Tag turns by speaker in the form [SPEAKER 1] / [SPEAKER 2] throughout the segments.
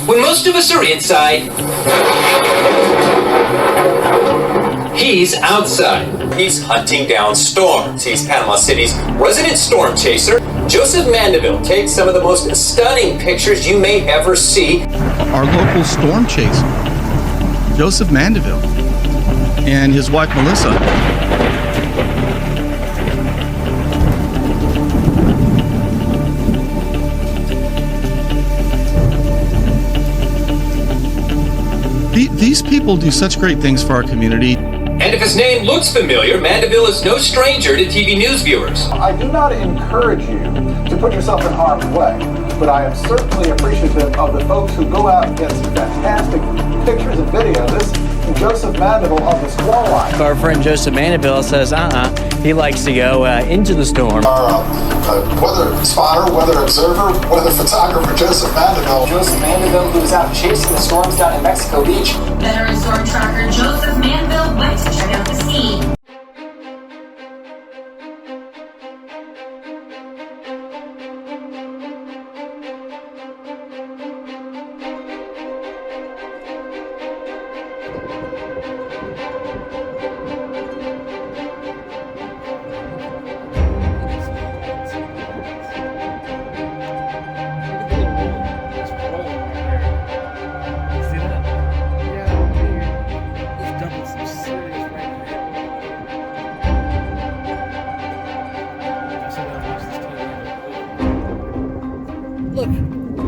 [SPEAKER 1] when most of us are inside, he's outside. He's hunting down storms. He's Panama City's resident storm chaser. Joseph Mandeville takes some of the most stunning pictures you may ever see.
[SPEAKER 2] Our local storm chaser, Joseph Mandeville, and his wife Melissa. These people do such great things for our community.
[SPEAKER 1] And if his name looks familiar, Mandeville is no stranger to TV news viewers.
[SPEAKER 3] I do not encourage you to put yourself in harm's way, but I am certainly appreciative of the folks who go out and get some fantastic pictures and videos. This is Joseph Mandeville of the Squall Line.
[SPEAKER 4] Our friend Joseph Mandeville says, he likes to go into the storm.
[SPEAKER 3] Our weather spotter, weather observer, weather photographer, Joseph Mandeville.
[SPEAKER 5] Joseph Mandeville, who was out chasing the storms down in Mexico Beach.
[SPEAKER 6] Veteran storm tracker Joseph Mandeville went to check out the scene.
[SPEAKER 7] Look,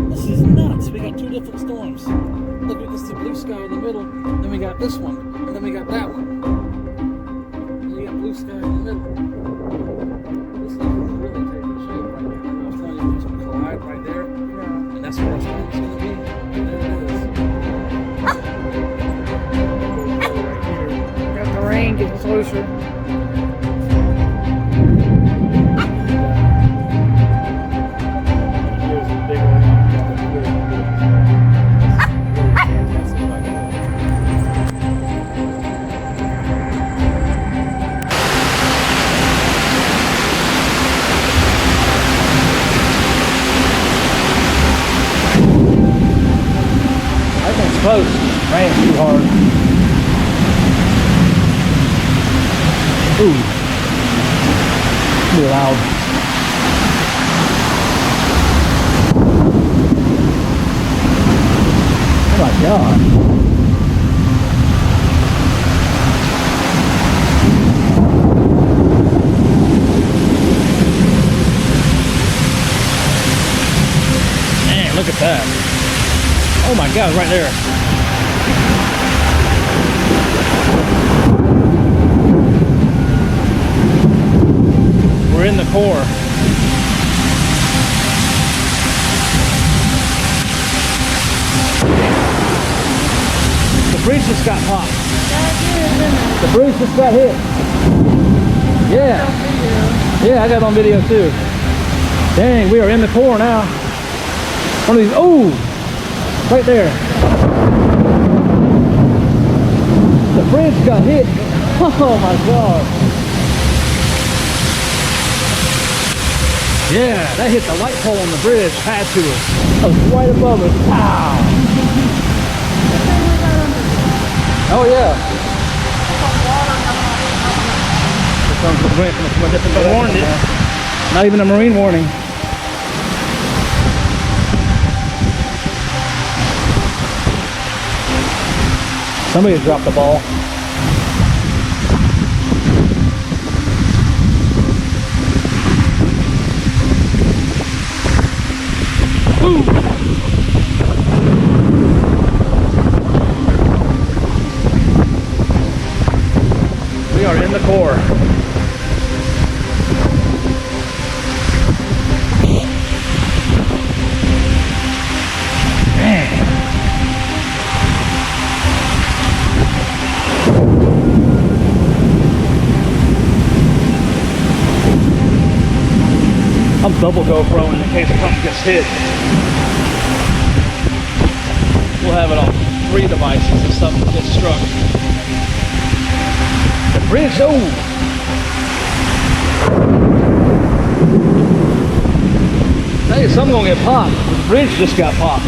[SPEAKER 7] this is nuts. We got two different storms. Look, this is the blue sky in the middle, then we got this one, and then we got that one. And we got blue sky in the middle. This thing is really taking shape right now. I was telling you, it's going to collide right there, and that's where our storm is going to be. And there it is.
[SPEAKER 8] Got the rain getting closer.
[SPEAKER 4] Close. Ran too hard. Ooh. Be loud. Oh my God. Man, look at that. Oh my God, right there. We're in the core. The bridge just got popped. The bridge just got hit. Yeah. Yeah, I got it on video too. Dang, we are in the core now. One of these, oh! Right there. The bridge got hit. Oh my God. Yeah, that hit the light pole on the bridge. Had to. That was right above us. Pow. Oh yeah. I warned it. Not even a marine warning. Somebody dropped the ball. Ooh. We are in the core. I'm double GoPro in case something gets hit. We'll have it on 3 devices if something gets struck. The bridge, oh! Hey, something gonna get popped. The bridge just got popped.